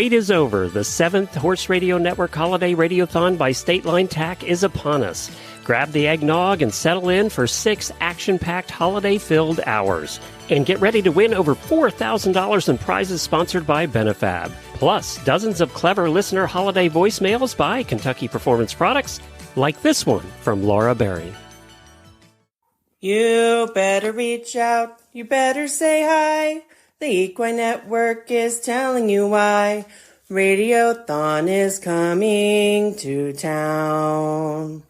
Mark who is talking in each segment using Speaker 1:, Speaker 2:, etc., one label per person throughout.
Speaker 1: wait is over. The 7th Horse Radio Network Holiday Radiothon by State Line TAC is upon us. Grab the eggnog and settle in for 6 action-packed, holiday-filled hours. And get ready to win over $4,000 in prizes sponsored by Benefab. Plus, dozens of clever listener holiday voicemails by Kentucky Performance Products, like this one from Laura Berry.
Speaker 2: You better reach out, you better say hi. The Equine Network is telling you why. Radiothon is coming to town.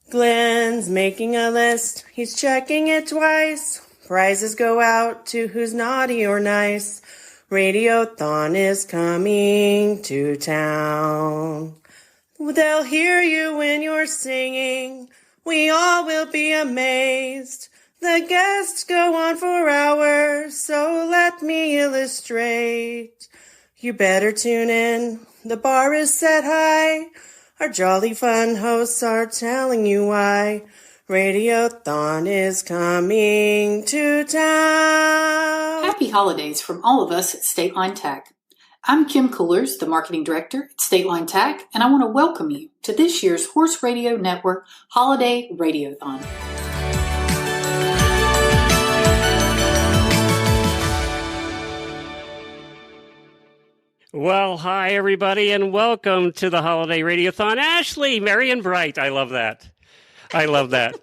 Speaker 2: Glenn's making a list, he's checking it twice. Prizes go out to who's naughty or nice. Radiothon is coming to town. They'll hear you when you're singing. We all will be amazed. The guests go on for hours, so let me illustrate. You better tune in, the bar is set high. Our jolly fun hosts are telling you why. Radiothon is coming to town.
Speaker 3: Happy holidays from all of us at State Line TAC. I'm Kim Coolers, the Marketing Director at State Line TAC, and I want to welcome you to this year's Horse Radio Network Holiday Radiothon.
Speaker 1: Well, hi, everybody, and welcome to the Holiday Radiothon. Ashley, merry and bright. I love that. I love that.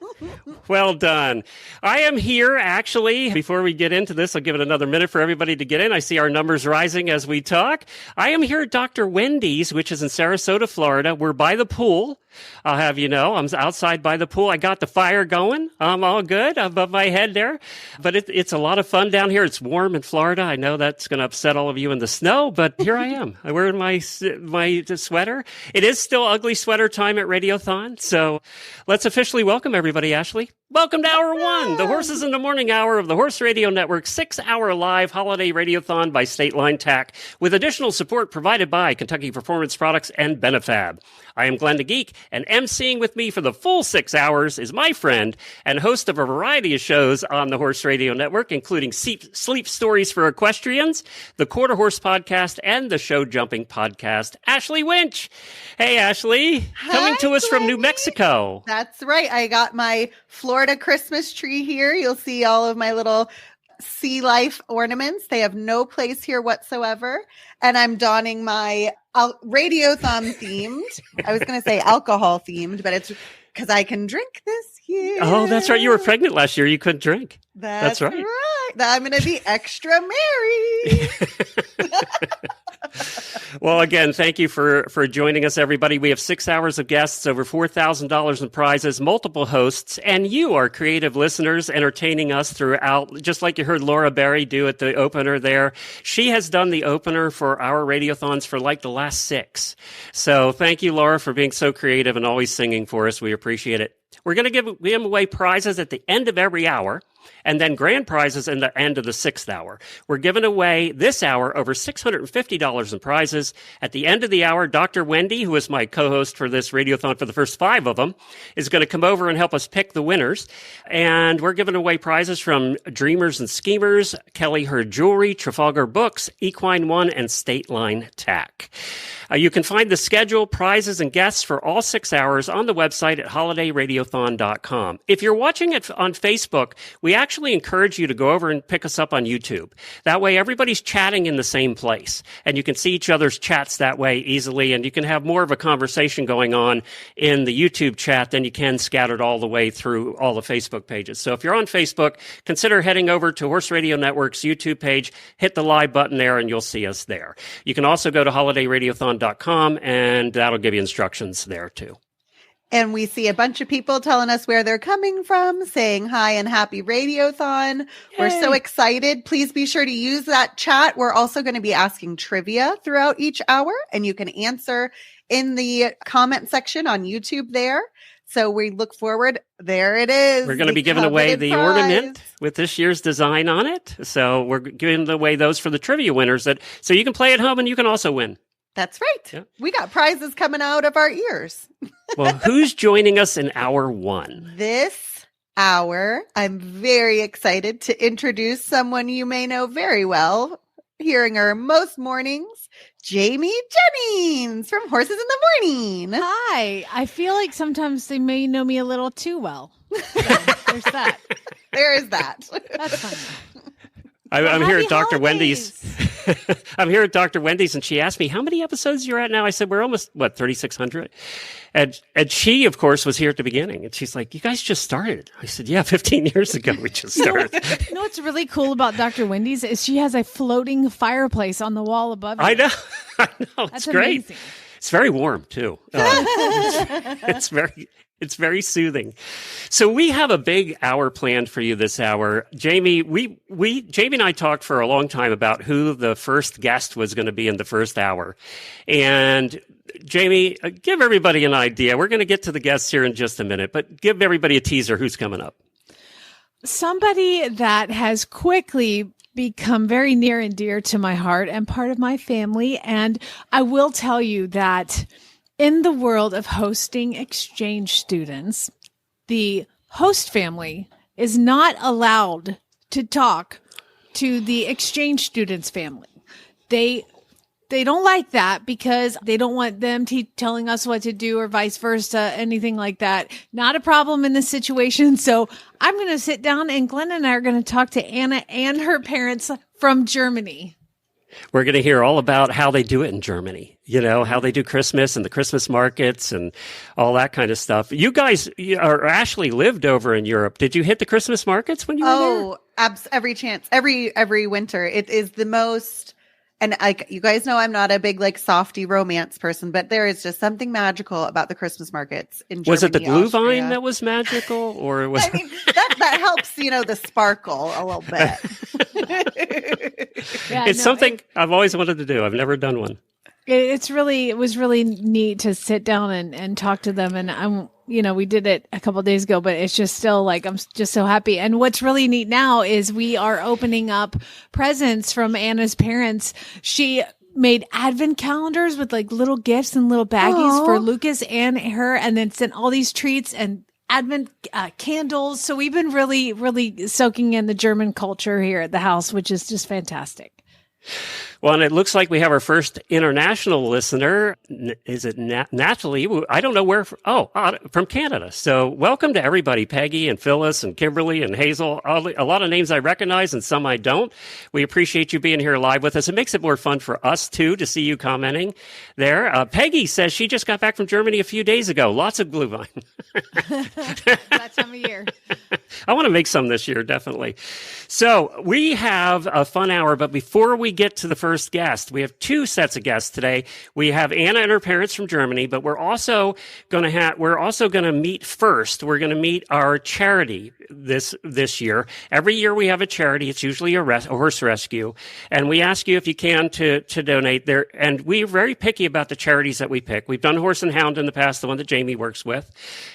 Speaker 1: Well done. I am here, actually. Before we get into this, I'll give it another minute for everybody to get in. I see our numbers rising as we talk. I am here at Dr. Wendy's, which is in Sarasota, Florida. We're by the pool. I'll have you know, I'm outside by the pool. I got the fire going. I'm all good above my head there. But it's a lot of fun down here. It's warm in Florida. I know that's going to upset all of you in the snow, but here I am. I'm wearing my sweater. It is still ugly sweater time at Radiothon. So let's officially welcome everybody, Ashley. Welcome to Hour 1, the Horses in the Morning Hour of the Horse Radio Network 6-hour live holiday radiothon by State Line TAC, with additional support provided by Kentucky Performance Products and Benefab. I am Glenn the Geek, and emceeing with me for the full 6 hours is my friend and host of a variety of shows on the Horse Radio Network, including Sleep Stories for Equestrians, the Quarter Horse Podcast, and the Show Jumping Podcast, Ashley Winch. Hey, Ashley, coming to us from New Mexico.
Speaker 4: That's right. I got my Florida Christmas tree here. You'll see all of my little sea life ornaments. They have no place here whatsoever. And I'm donning my Radiothon themed. I was going to say alcohol themed, but it's because I can drink this year.
Speaker 1: Oh, that's right. You were pregnant last year. You couldn't drink.
Speaker 4: That's right. I'm going to be extra merry.
Speaker 1: Well, again, thank you for joining us, everybody. We have 6 hours of guests, over $4,000 in prizes, multiple hosts, and you, our creative listeners, entertaining us throughout, just like you heard Laura Berry do at the opener there. She has done the opener for our radiothons for like the last 6. So thank you, Laura, for being so creative and always singing for us. We appreciate it. We're going to give away prizes at the end of every hour, and then grand prizes in the end of the 6th hour. We're giving away this hour over $650 in prizes. At the end of the hour, Dr. Wendy, who is my co-host for this radiothon for the first 5 of them, is going to come over and help us pick the winners. And we're giving away prizes from Dreamers and Schemers, Kelly Herd Jewelry, Trafalgar Books, Equine One, and State Line TAC. You can find the schedule, prizes, and guests for all 6 hours on the website at holidayradiothon.com. If you're watching it on Facebook, we actually encourage you to go over and pick us up on YouTube. That way, everybody's chatting in the same place, and you can see each other's chats that way easily, and you can have more of a conversation going on in the YouTube chat than you can scattered all the way through all the Facebook pages. So if you're on Facebook, consider heading over to Horse Radio Network's YouTube page, hit the live button there, and you'll see us there. You can also go to holidayradiothon.com, and that'll give you instructions there too.
Speaker 4: And we see a bunch of people telling us where they're coming from, saying hi and happy Radiothon. Yay. We're so excited. Please be sure to use that chat. We're also going to be asking trivia throughout each hour, and you can answer in the comment section on YouTube there. So we look forward. There it is.
Speaker 1: We're going to be giving away the ornament with this year's design on it. So we're giving away those for the trivia winners, so you can play at home and you can also win.
Speaker 4: That's right.
Speaker 1: Yeah.
Speaker 4: We got prizes coming out of our ears.
Speaker 1: Well, who's joining us in Hour 1?
Speaker 4: This hour, I'm very excited to introduce someone you may know very well. hearing her most mornings, Jamie Jennings from Horses in the Morning.
Speaker 5: Hi. I feel like sometimes they may know me a little too well. So there's that.
Speaker 4: There is that.
Speaker 5: That's fine.
Speaker 1: I'm here at Dr.
Speaker 5: Holidays.
Speaker 1: Wendy's. I'm here at Dr. Wendy's, and she asked me, how many episodes you're at now? I said, we're almost, 3,600? And she, of course, was here at the beginning. And she's like, you guys just started. I said, yeah, 15 years ago we just started.
Speaker 5: You know what's really cool about Dr. Wendy's is she has a floating fireplace on the wall above you.
Speaker 1: I know. It's
Speaker 5: That's
Speaker 1: great.
Speaker 5: amazing.
Speaker 1: It's very warm, too. It's very soothing. So we have a big hour planned for you this hour. Jamie, Jamie and I talked for a long time about who the first guest was going to be in the first hour. And Jamie, give everybody an idea. We're going to get to the guests here in just a minute, but give everybody a teaser who's coming up.
Speaker 5: Somebody that has quickly become very near and dear to my heart and part of my family. And I will tell you that in the world of hosting exchange students, the host family is not allowed to talk to the exchange students' family. They don't like that because they don't want them telling us what to do or vice versa, anything like that. Not a problem in this situation. So I'm going to sit down and Glenn and I are going to talk to Anna and her parents from Germany.
Speaker 1: We're going to hear all about how they do it in Germany, how they do Christmas and the Christmas markets and all that kind of stuff. You guys actually lived over in Europe. Did you hit the Christmas markets when you were there?
Speaker 4: Every chance, every winter. It is the most, and you guys know I'm not a big softy romance person, but there is just something magical about the Christmas markets in Germany.
Speaker 1: Was it the Gluhwein
Speaker 4: Austria.
Speaker 1: that was magical, or was?
Speaker 4: I mean, that helps, the sparkle a little bit.
Speaker 1: It's something I've always wanted to do. I've never done one.
Speaker 5: It was really neat to sit down and talk to them. And we did it a couple of days ago, but it's just still I'm just so happy. And what's really neat now is we are opening up presents from Anna's parents. She made advent calendars with little gifts and little baggies for Lucas and her, and then sent all these treats and advent candles. So we've been really, really soaking in the German culture here at the house, which is just fantastic.
Speaker 1: Well, and it looks like we have our first international listener. Is it Natalie? I don't know where. From Canada. So welcome to everybody, Peggy and Phyllis and Kimberly and Hazel. A lot of names I recognize and some I don't. We appreciate you being here live with us. It makes it more fun for us, too, to see you commenting there. Peggy says she just got back from Germany a few days ago. Lots of Gluhwein.
Speaker 5: That time of year.
Speaker 1: I want to make some this year, definitely. So we have a fun hour, but before we get to the first guest, we have two sets of guests today. We have Anna and her parents from Germany, but we're also going to meet first. We're going to meet our charity this year. Every year we have a charity. It's usually a horse rescue, and we ask you if you can to donate there. And we're very picky about the charities that we pick. We've done Horse and Hound in the past, the one that Jamie works with,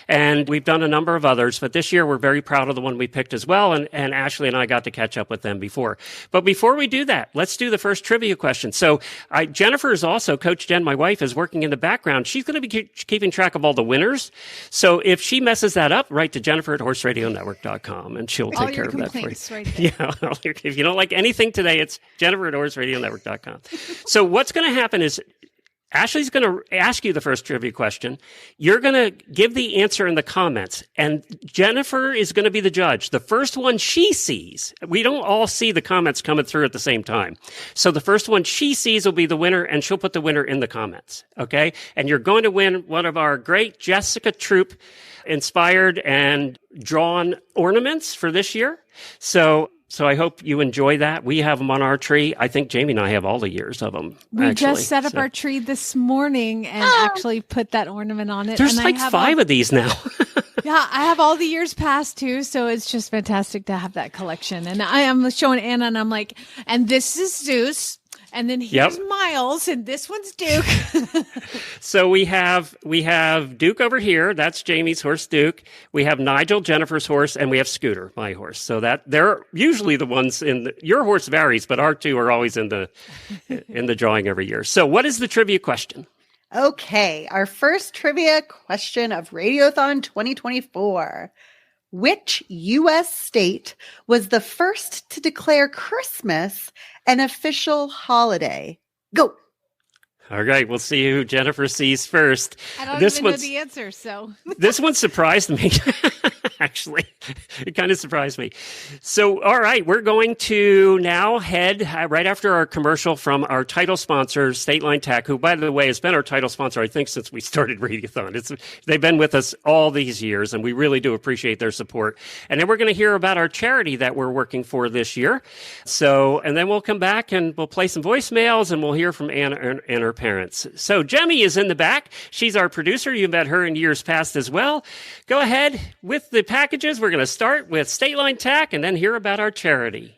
Speaker 1: and we've done a number of others. But this year we're very proud of the one we picked as well. And Ashley and I got to catch up with them before. But before we do that, let's do the first trivia question. So Jennifer is also, Coach Jen, my wife, is working in the background. She's going to be keeping track of all the winners. So if she messes that up, write to Jennifer at horseradionetwork.com and she'll take care of that for you.
Speaker 5: Right
Speaker 1: yeah. If you don't like anything today, it's Jennifer at horseradionetwork.com. So what's going to happen is Ashley's going to ask you the first trivia question. You're going to give the answer in the comments, and Jennifer is going to be the judge. The first one she sees, we don't all see the comments coming through at the same time. So the first one she sees will be the winner, and she'll put the winner in the comments. Okay? And you're going to win one of our great Jessica Troop inspired and drawn ornaments for this year. So I hope you enjoy that. We have them on our tree. I think Jamie and I have all the years of them.
Speaker 5: We just set up our tree this morning and actually put that ornament on it.
Speaker 1: There's like 5 of these now.
Speaker 5: Yeah, I have all the years past too. So it's just fantastic to have that collection. And I am showing Anna and I'm like, and this is Zeus. And then here's Miles, and this one's Duke.
Speaker 1: So we have Duke over here. That's Jamie's horse, Duke. We have Nigel, Jennifer's horse, and we have Scooter, my horse. So that they're usually the ones your horse varies, but our two are always in the drawing every year. So what is the trivia question?
Speaker 4: Okay, our first trivia question of Radiothon 2024. Which U.S. state was the first to declare Christmas an official holiday? Go.
Speaker 1: All right, we'll see who Jennifer sees first.
Speaker 5: I don't even know the answer, so.
Speaker 1: This one surprised me, actually. It kind of surprised me. So, all right, we're going to now head right after our commercial from our title sponsor, State Line Tack, who, by the way, has been our title sponsor, I think, since we started Radiothon. They've been with us all these years, and we really do appreciate their support. And then we're going to hear about our charity that we're working for this year. So, and then we'll come back and we'll play some voicemails, and we'll hear from Anna and her parents. So Jamie is in the back. She's our producer. You've met her in years past as well. Go ahead with the packages. We're going to start with State Line Tack and then hear about our charity.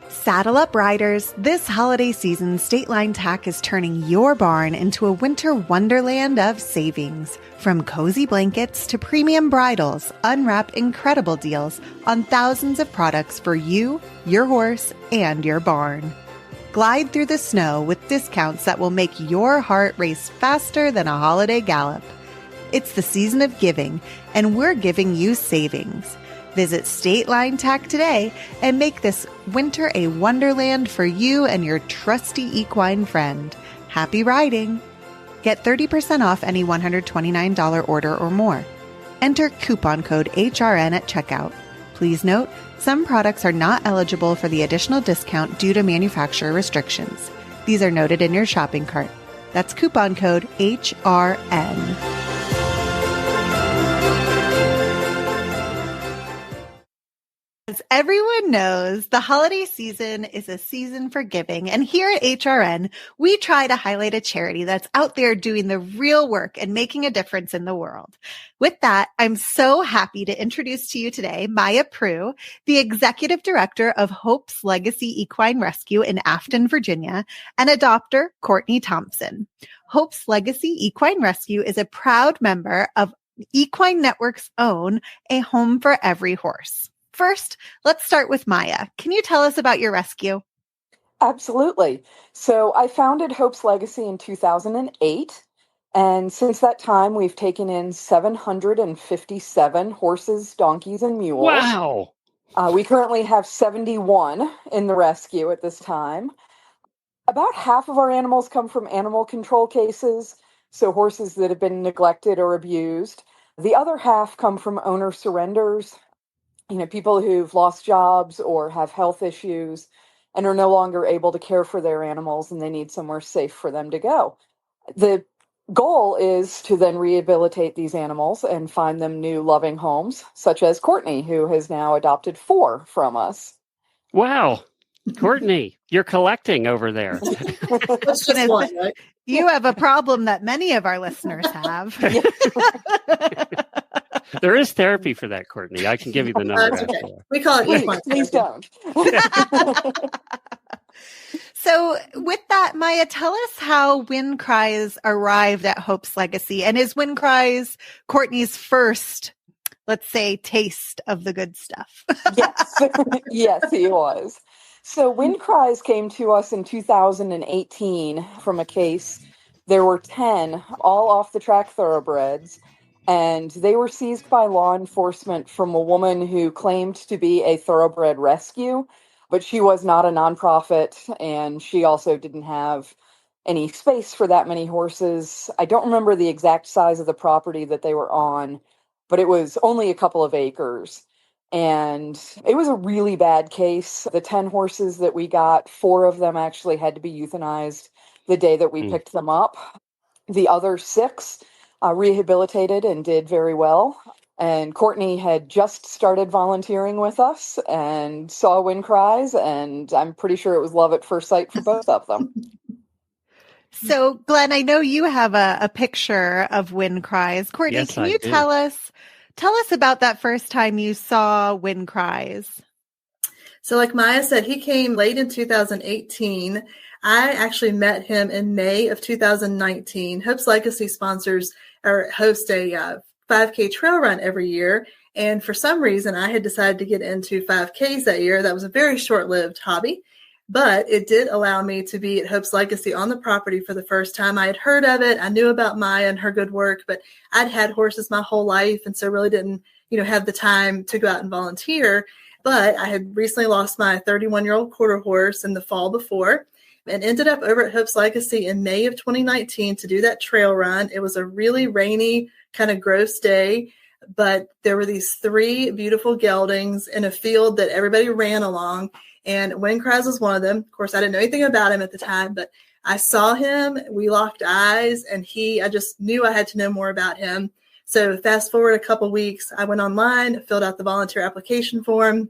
Speaker 4: Saddle up, riders. This holiday season, State Line Tack is turning your barn into a winter wonderland of savings. From cozy blankets to premium bridles, unwrap incredible deals on thousands of products for you, your horse, and your barn. Glide through the snow with discounts that will make your heart race faster than a holiday gallop. It's the season of giving, and we're giving you savings. Visit State Line Tack today and make this winter a wonderland for you and your trusty equine friend. Happy riding! Get 30% off any $129 order or more. Enter coupon code HRN at checkout. Please note, some products are not eligible for the additional discount due to manufacturer restrictions. These are noted in your shopping cart. That's coupon code HRN. As everyone knows, the holiday season is a season for giving. And here at HRN, we try to highlight a charity that's out there doing the real work and making a difference in the world. With that, I'm so happy to introduce to you today Maya Prue, the Executive Director of Hope's Legacy Equine Rescue in Afton, Virginia, and adopter Courtney Thompson. Hope's Legacy Equine Rescue is a proud member of Equine Network's own A Home for Every Horse. First, let's start with Maya. Can you tell us about your rescue?
Speaker 6: Absolutely. So I founded Hope's Legacy in 2008. And since that time, we've taken in 757 horses, donkeys, and mules.
Speaker 1: Wow.
Speaker 6: We currently have 71 in the rescue at this time. About half of our animals come from animal control cases, so horses that have been neglected or abused. The other half come from owner surrenders. People who've lost jobs or have health issues and are no longer able to care for their animals and they need somewhere safe for them to go. The goal is to then rehabilitate these animals and find them new loving homes, such as Courtney, who has now adopted 4 from us.
Speaker 1: Wow. Courtney, you're collecting over there.
Speaker 3: That's just one, right?
Speaker 4: You have a problem that many of our listeners have.
Speaker 1: There is therapy for that, Courtney. I can give you the number.
Speaker 3: That's okay. We call it
Speaker 6: Please don't.
Speaker 4: So with that, Maya, tell us how Wind Cries arrived at Hope's Legacy. And is Wind Cries Courtney's first, let's say, taste of the good stuff?
Speaker 6: Yes. Yes, he was. So Wind Cries came to us in 2018 from a case. There were 10 all off the track thoroughbreds, and they were seized by law enforcement from a woman who claimed to be a thoroughbred rescue, but she was not a nonprofit, and she also didn't have any space for that many horses. I don't remember the exact size of the property that they were on, but it was only a couple of acres. And it was a really bad case. The 10 horses that we got, 4 of them actually had to be euthanized the day that we picked them up. The other 6 rehabilitated and did very well. And Courtney had just started volunteering with us and saw Wind Cries, and I'm pretty sure it was love at first sight for both of them.
Speaker 4: So, Glenn, I know you have a picture of Wind Cries. Courtney,
Speaker 1: Yes,
Speaker 4: can
Speaker 1: I
Speaker 4: you
Speaker 1: do.
Speaker 4: tell us about that first time you saw Wind Cries?
Speaker 7: So like Maya said, he came late in 2018. I actually met him in May of 2019. Hope's Legacy sponsors or host a 5K trail run every year. And for some reason, I had decided to get into 5Ks that year. That was a very short-lived hobby. But it did allow me to be at Hope's Legacy on the property for the first time. I had heard of it. I knew about Maya and her good work, but I'd had horses my whole life, and so really didn't, have the time to go out and volunteer. But I had recently lost my 31-year-old quarter horse in the fall before, and ended up over at Hope's Legacy in May of 2019 to do that trail run. It was a really rainy, kind of gross day, but there were these 3 beautiful geldings in a field that everybody ran along. And Windcries was one of them. Of course, I didn't know anything about him at the time, but I saw him, we locked eyes, and I just knew I had to know more about him. So fast forward a couple weeks, I went online, filled out the volunteer application form,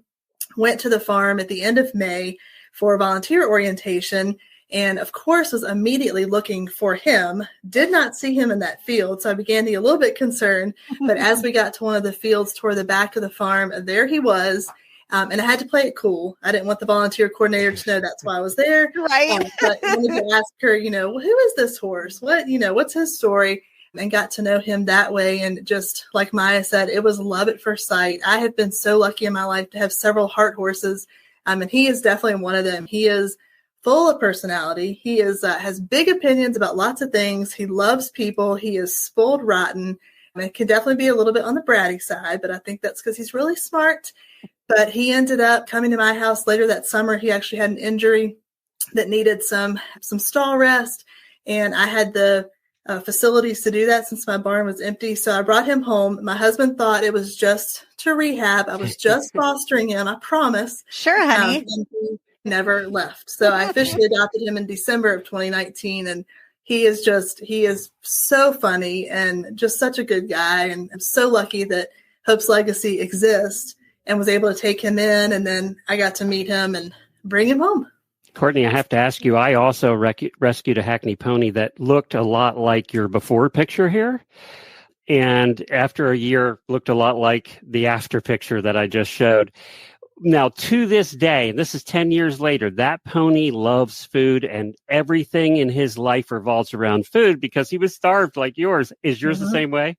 Speaker 7: went to the farm at the end of May for volunteer orientation, and of course was immediately looking for him. Did not see him in that field, so I began to get a little bit concerned. But as we got to one of the fields toward the back of the farm, there he was. And I had to play it cool. I didn't want the volunteer coordinator to know that's why I was there.
Speaker 4: Right.
Speaker 7: But I wanted to ask her, well, who is this horse? What's his story? And got to know him that way. And just like Maya said, it was love at first sight. I have been so lucky in my life to have several heart horses. And he is definitely one of them. He is full of personality. He has big opinions about lots of things. He loves people. He is spoiled rotten. It can definitely be a little bit on the bratty side, but I think that's because he's really smart. But he ended up coming to my house later that summer. He actually had an injury that needed some stall rest, and I had the facilities to do that since my barn was empty. So I brought him home. My husband thought it was just to rehab. I was just fostering him, I promise.
Speaker 4: Sure, honey.
Speaker 7: And he never left. So I officially adopted him in December of 2019, and he is so funny and just such a good guy. And I'm so lucky that Hope's Legacy exists and was able to take him in. And then I got to meet him and bring him home.
Speaker 1: Courtney, I have to ask you, I also rescued a Hackney pony that looked a lot like your before picture here. And after a year, looked a lot like the after picture that I just showed. Now, to this day, and this is 10 years later, that pony loves food, and everything in his life revolves around food because he was starved like yours. Is yours the same way?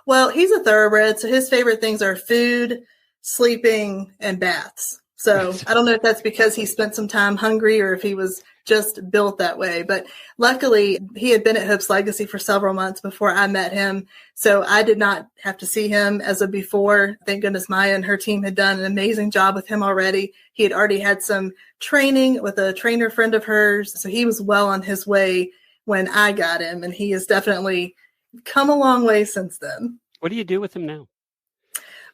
Speaker 7: Well, he's a thoroughbred, so his favorite things are food, sleeping, and baths. So I don't know if that's because he spent some time hungry or if he was just built that way. But luckily, he had been at Hope's Legacy for several months before I met him. So I did not have to see him as a before. Thank goodness Maya and her team had done an amazing job with him already. He had already had some training with a trainer friend of hers. So he was well on his way when I got him. And he has definitely come a long way since then.
Speaker 1: What do you do with him now?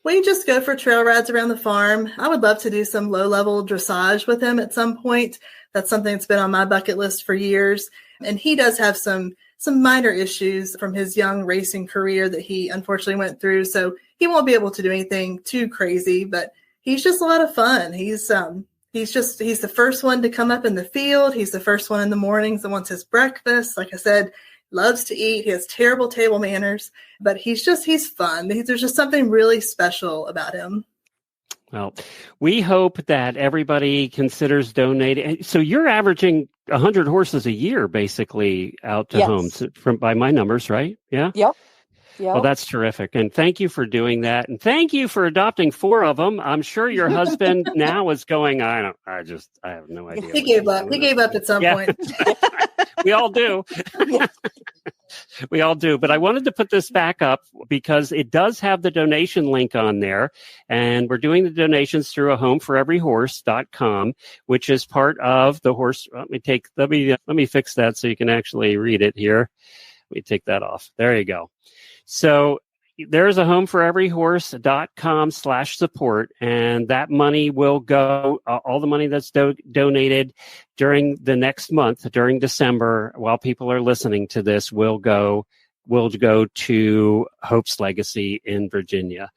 Speaker 7: We just go for trail rides around the farm. I would love to do some low-level dressage with him at some point. That's something that's been on my bucket list for years. And he does have some minor issues from his young racing career that he unfortunately went through. So he won't be able to do anything too crazy, but he's just a lot of fun. He's the first one to come up in the field. He's the first one in the mornings that wants his breakfast. Like I said, loves to eat. He has terrible table manners, but he's fun. There's just something really special about him.
Speaker 1: Well, we hope that everybody considers donating. So you're averaging 100 horses a year, basically, out to homes by my numbers, right? Yeah.
Speaker 6: Yep.
Speaker 1: Well, that's terrific. And thank you for doing that. And thank you for adopting 4 of them. I'm sure your husband now is going, I have no idea.
Speaker 7: He gave up. He gave up at some point.
Speaker 1: We all do. We all do. But I wanted to put this back up because it does have the donation link on there. And we're doing the donations through a homeforeveryhorse.com, which is part of the horse. Let me fix that so you can actually read it here. Let me take that off. There you go. So there's a homeforeveryhorse.com/support, and that money will go, all the money that's donated during the next month, during December, while people are listening to this, will go to Hope's Legacy in Virginia.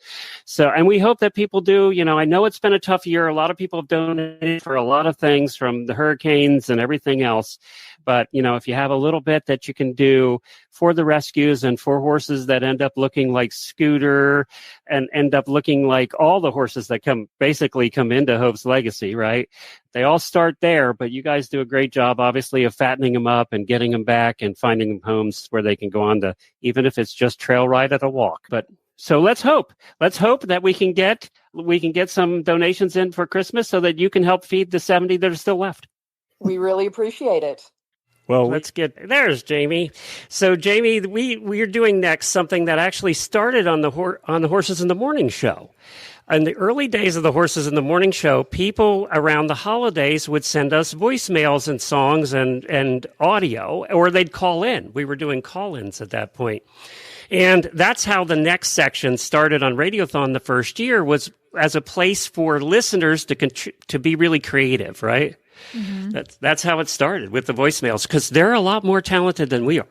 Speaker 1: So, and we hope that people do, I know it's been a tough year. A lot of people have donated for a lot of things from the hurricanes and everything else. But, if you have a little bit that you can do for the rescues and for horses that end up looking like Scooter and end up looking like all the horses that come into Hope's Legacy, right? They all start there, but you guys do a great job, obviously, of fattening them up and getting them back and finding them homes where they can go on to, even if it's just trail ride at a walk. But so let's hope that we can get some donations in for Christmas so that you can help feed the 70 that are still left.
Speaker 6: We really appreciate it.
Speaker 1: Well, there's Jamie. So, Jamie, we're doing next something that actually started on the Horses in the Morning show. In the early days of the Horses in the Morning show, people around the holidays would send us voicemails and songs and audio, or they'd call in. We were doing call-ins at that point. And that's how the next section started on Radiothon the first year, was as a place for listeners to be really creative, right? Mm-hmm. That's how it started, with the voicemails, because they're a lot more talented than we are.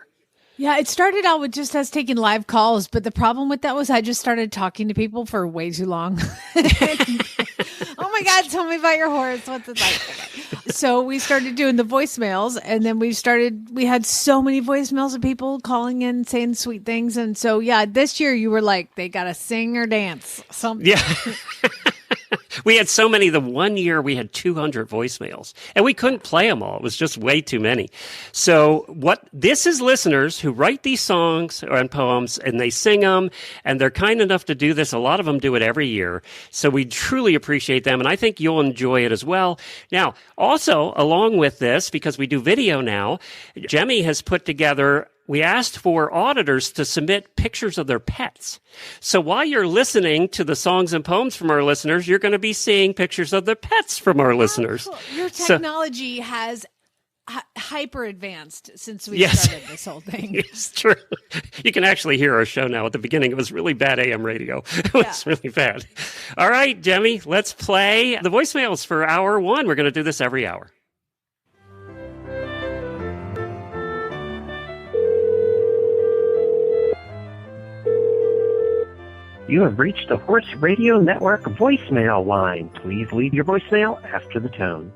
Speaker 5: Yeah, it started out with just us taking live calls, but the problem with that was I just started talking to people for way too long. Oh my God, tell me about your horse. What's it like? So we started doing the voicemails, and then we had so many voicemails of people calling in saying sweet things. And so, yeah, this year you were like, they got to sing or dance something.
Speaker 1: Yeah. We had so many. The one year we had 200 voicemails, and we couldn't play them all. It was just way too many. So this is listeners who write these songs and poems, and they sing them, and they're kind enough to do this. A lot of them do it every year. So we truly appreciate them, and I think you'll enjoy it as well. Now, also, along with this, because we do video now, Jamie has put together, we asked for auditors to submit pictures of their pets. So while you're listening to the songs and poems from our listeners, you're going to be seeing pictures of the pets from our listeners.
Speaker 5: Cool. Your technology has hyper advanced since we started this whole thing.
Speaker 1: It's true. You can actually hear our show now. At the beginning, it was really bad AM radio. It was really bad. All right, Jamie, let's play the voicemails for hour one. We're going to do this every hour.
Speaker 8: You have reached the Horse Radio Network voicemail line. Please leave your voicemail after the tone.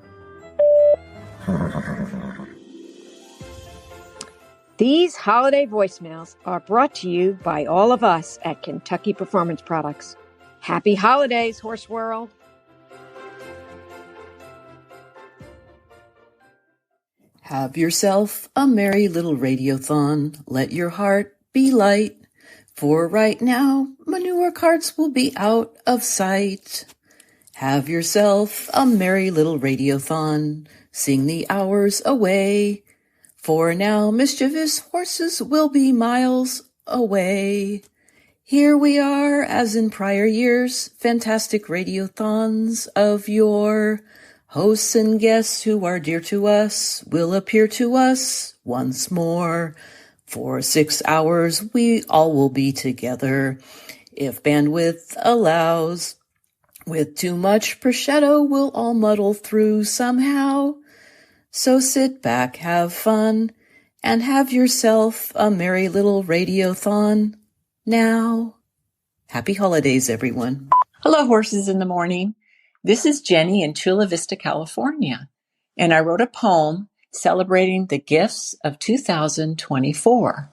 Speaker 9: These holiday voicemails are brought to you by all of us at Kentucky Performance Products. Happy holidays, Horse World.
Speaker 2: Have yourself a merry little radiothon. Let your heart be light. For right now, manure carts will be out of sight. Have yourself a merry little radiothon. Sing the hours away. For now, mischievous horses will be miles away. Here we are, as in prior years, fantastic radiothons of yore. Hosts and guests who are dear to us will appear to us once more. For 6 hours, we all will be together, if bandwidth allows. With too much prosciutto, we'll all muddle through somehow. So sit back, have fun, and have yourself a merry little radiothon now. Happy holidays, everyone.
Speaker 10: Hello, Horses in the Morning. This is Jenny in Chula Vista, California, and I wrote a poem celebrating the gifts of 2024.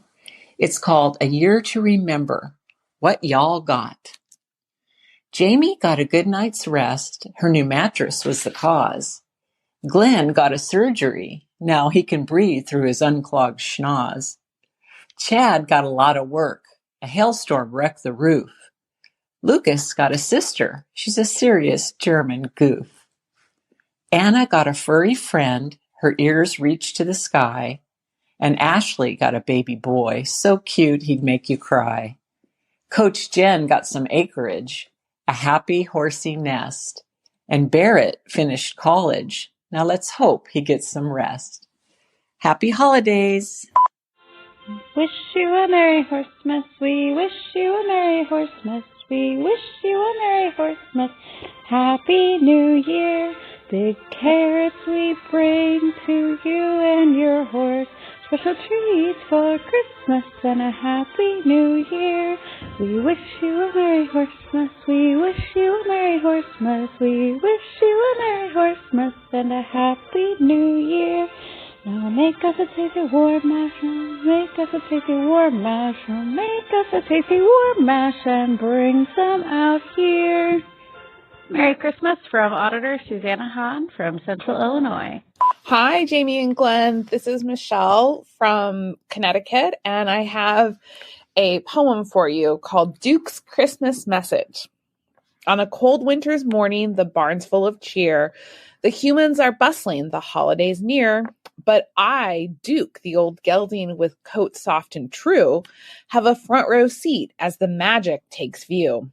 Speaker 10: It's called A Year to Remember. What Y'all Got? Jamie got a good night's rest. Her new mattress was the cause. Glenn got a surgery. Now he can breathe through his unclogged schnoz. Chad got a lot of work. A hailstorm wrecked the roof. Lucas got a sister. She's a serious German goof. Anna got a furry friend. Her ears reached to the sky. And Ashley got a baby boy, so cute he'd make you cry. Coach Jen got some acreage, a happy horsey nest. And Barrett finished college. Now let's hope he gets some rest. Happy holidays.
Speaker 11: Wish you a Merry Horsemas. We wish you a Merry Horsemas. We wish you a Merry Horsemas. Happy New Year. Big carrots we bring to you and your horse. Special treats for Christmas and a Happy New Year. We wish you a Merry Horsemas. We wish you a Merry Horsemas. We wish you a Merry Horsemas and a Happy New Year. Now make us a tasty warm mash. Make us a tasty warm mash. Make us a tasty warm mash and bring some out here. Merry Christmas from Auditor Susanna Hahn from Central Illinois.
Speaker 12: Hi, Jamie and Glenn. This is Michelle from Connecticut, and I have a poem for you called Duke's Christmas Message. On a cold winter's morning, the barn's full of cheer. The humans are bustling, the holidays near, but I, Duke, the old gelding with coat soft and true, have a front row seat as the magic takes view.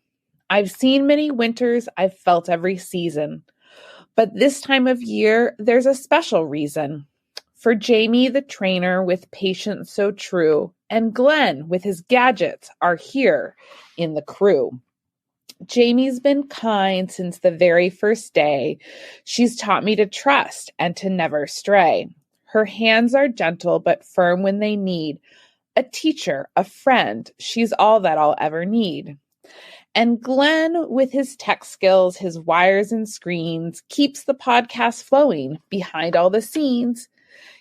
Speaker 12: I've seen many winters, I've felt every season, but this time of year, there's a special reason. For Jamie, the trainer, with patience so true, and Glenn, with his gadgets, are here in the crew. Jamie's been kind since the very first day. She's taught me to trust and to never stray. Her hands are gentle but firm when they need. A teacher, a friend, she's all that I'll ever need. And Glenn, with his tech skills, his wires and screens, keeps the podcast flowing behind all the scenes.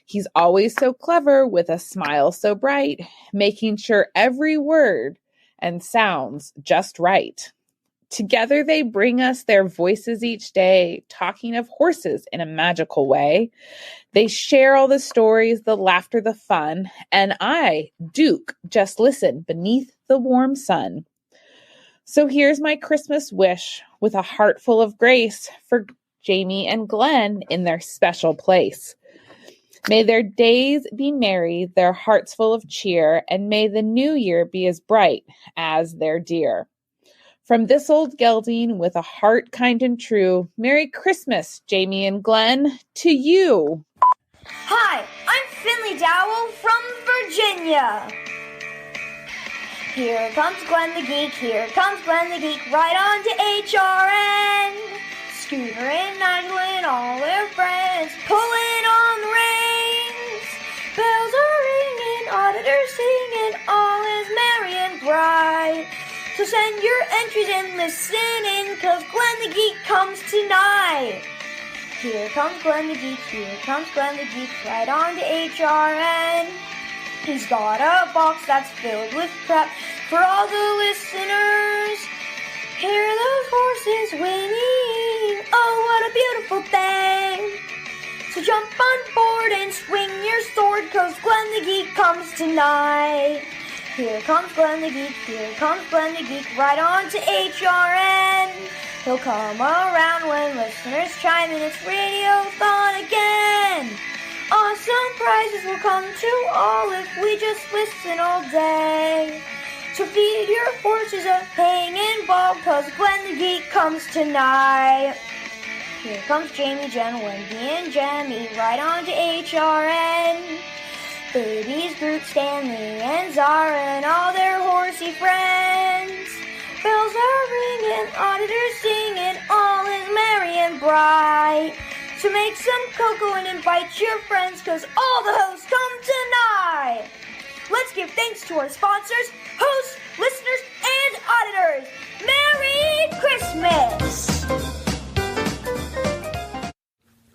Speaker 12: He's always so clever with a smile so bright, making sure every word and sounds just right. Together they bring us their voices each day, talking of horses in a magical way. They share all the stories, the laughter, the fun, and I, Duke, just listen beneath the warm sun. So here's my Christmas wish with a heart full of grace for Jamie and Glenn in their special place. May their days be merry, their hearts full of cheer, and may the new year be as bright as their dear. From this old gelding with a heart kind and true, Merry Christmas, Jamie and Glenn, to you.
Speaker 13: Hi, I'm Finley Dowell from Virginia. Here comes Glenn the Geek, here comes Glenn the Geek, right on to HRN. Scooter and Nigel and all their friends, pulling on the reins. Bells are ringing, auditors singing, all is merry and bright. So send your entries and listen in, 'cause Glenn the Geek comes tonight. Here comes Glenn the Geek, here comes Glenn the Geek, right on to HRN. He's got a box that's filled with crap for all the listeners. Hear those horses whinnying, oh what a beautiful thing. So jump on board and swing your sword, 'cause Glenn the Geek comes tonight. Here comes Glenn the Geek, here comes Glenn the Geek, right on to HRN. He'll come around when listeners chime in, it's Radiothon again. Awesome prizes will come to all if we just listen all day. So feed your horses a hanging ball, 'cause Glenn the Geek comes tonight. Here comes Jamie, Jen, Wendy, and Jemmy, right on to HRN. Babies, Groot, Stanley, and Zara, and all their horsey friends. Bells are ringing, auditors singing, all is merry and bright. So make some cocoa and invite your friends, 'cause all the hosts come tonight. Let's give thanks to our sponsors, hosts, listeners, and auditors. Merry Christmas!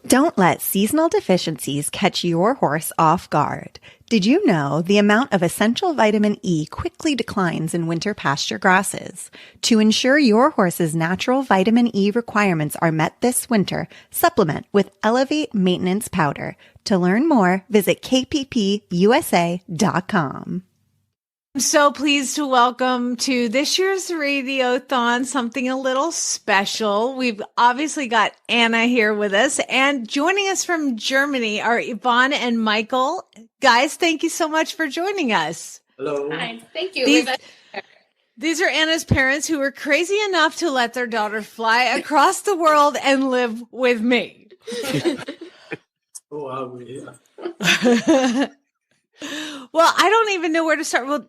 Speaker 14: Don't let seasonal deficiencies catch your horse off guard. Did you know the amount of essential vitamin E quickly declines in winter pasture grasses? To ensure your horse's natural vitamin E requirements are met this winter, supplement with Elevate Maintenance Powder. To learn more, visit kppusa.com.
Speaker 5: I'm so pleased to welcome to this year's Radiothon something a little special. We've obviously got Anna here with us, and joining us from Germany are Yvonne and Michael. Guys, thank you so much for joining us.
Speaker 15: Hello.
Speaker 16: Hi, thank you.
Speaker 5: These are Anna's parents who were crazy enough to let their daughter fly across the world and live with me.
Speaker 15: Oh, yeah.
Speaker 5: Well, I don't even know where to start. Well,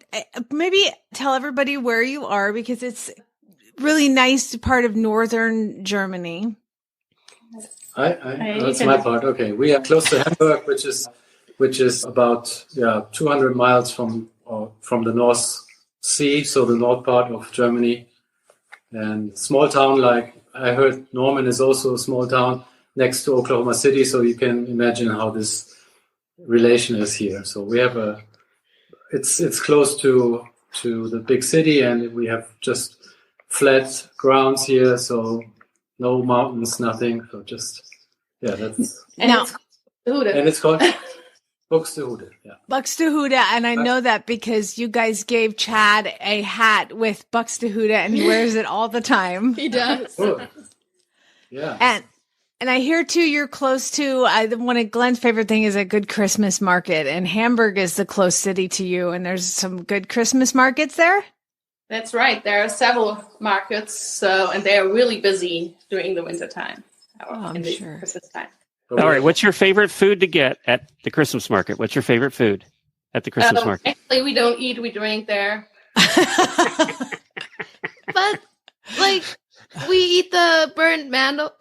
Speaker 5: maybe tell everybody where you are, because it's really nice part of northern Germany.
Speaker 15: That's my part. Okay, we are close to Hamburg, which is about 200 miles from the North Sea, so the north part of Germany. And small town, like I heard, Norman is also a small town next to Oklahoma City, so you can imagine how this relation is here. So we have it's close to the big city, and we have just flat grounds here, so no mountains, nothing. So just that's it's called Buxtehude. Yeah,
Speaker 5: Buxtehude, and I know that because you guys gave Chad a hat with Buxtehude, and he wears it all the time.
Speaker 16: He does.
Speaker 15: Oh. Yeah.
Speaker 5: And I hear too, you're close to one of Glenn's favorite thing is a good Christmas market, and Hamburg is the close city to you. And there's some good Christmas markets there.
Speaker 16: That's right. There are several markets, and they are really busy during the winter time.
Speaker 5: I'm sure.
Speaker 16: Christmas time.
Speaker 1: All right. What's your favorite food to get at the Christmas market? What's your favorite food at the Christmas market?
Speaker 16: Actually, we don't eat. We drink there.
Speaker 17: But like we eat the burnt mandel.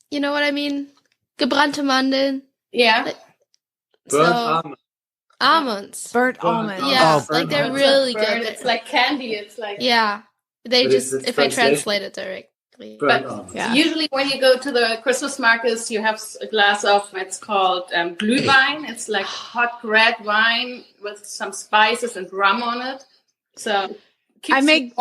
Speaker 17: You know what I mean? Gebrannte Mandeln.
Speaker 16: Yeah.
Speaker 17: Almonds.
Speaker 5: Burnt almonds.
Speaker 17: Yeah, like they're really good.
Speaker 16: It's like candy. It's like
Speaker 17: They just if I translate it directly.
Speaker 16: But usually when you go to the Christmas markets, you have a glass of it's called Gluhwein. It's like hot red wine with some spices and rum on it. So
Speaker 5: I make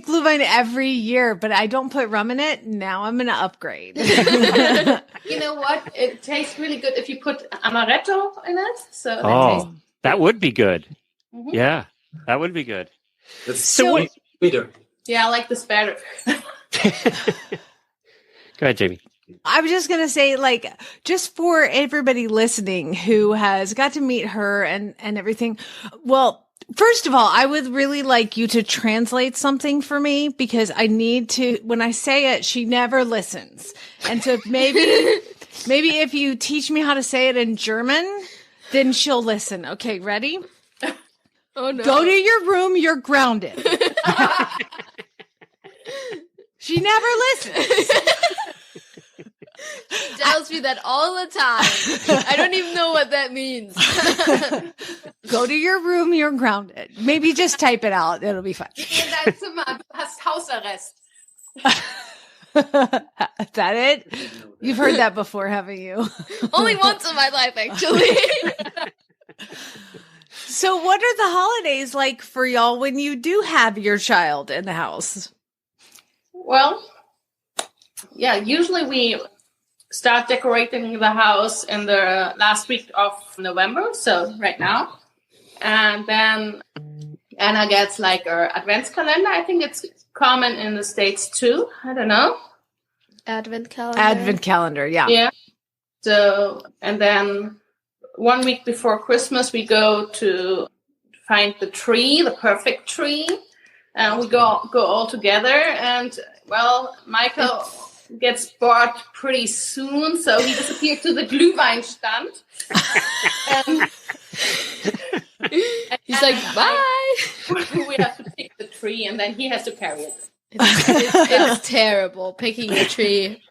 Speaker 5: Gluhwein every year, but I don't put rum in it. Now I'm going to upgrade.
Speaker 16: You know what? It tastes really good if you put amaretto in it. So
Speaker 1: that would be good.
Speaker 16: Mm-hmm.
Speaker 1: Yeah, that would be good.
Speaker 15: It's sweeter.
Speaker 16: Yeah, I like this better.
Speaker 1: Go ahead, Jamie.
Speaker 5: I was just going to say, like, just for everybody listening who has got to meet her and everything. Well, first of all, I would really like you to translate something for me because I need to, when I say it, she never listens. And so maybe if you teach me how to say it in German, then she'll listen. Okay, ready?
Speaker 17: Oh no.
Speaker 5: Go to your room, you're grounded. She never listens.
Speaker 17: She tells me that all the time. I don't even know what that means.
Speaker 5: Go to your room, you're grounded. Maybe just type it out. It'll be fine.
Speaker 16: In dein Zimmer, du hast Hausarrest.
Speaker 5: Is that it? You've heard that before, haven't you?
Speaker 17: Only once in my life, actually.
Speaker 5: So what are the holidays like for y'all when you do have your child in the house?
Speaker 16: Well, yeah, usually we start decorating the house in the last week of November, so right now. And then Anna gets like her advents calendar. I think it's common in the States too. I don't know.
Speaker 17: Advent calendar.
Speaker 5: Advent calendar, yeah.
Speaker 16: Yeah. So, and then 1 week before Christmas, we go to find the tree, the perfect tree. And we go all together. And, well, Michael gets bored pretty soon, so he disappeared to the Glühwein stand. And
Speaker 17: he's like, bye.
Speaker 16: We have to pick the tree, and then he has to carry it.
Speaker 17: It's terrible, picking the tree.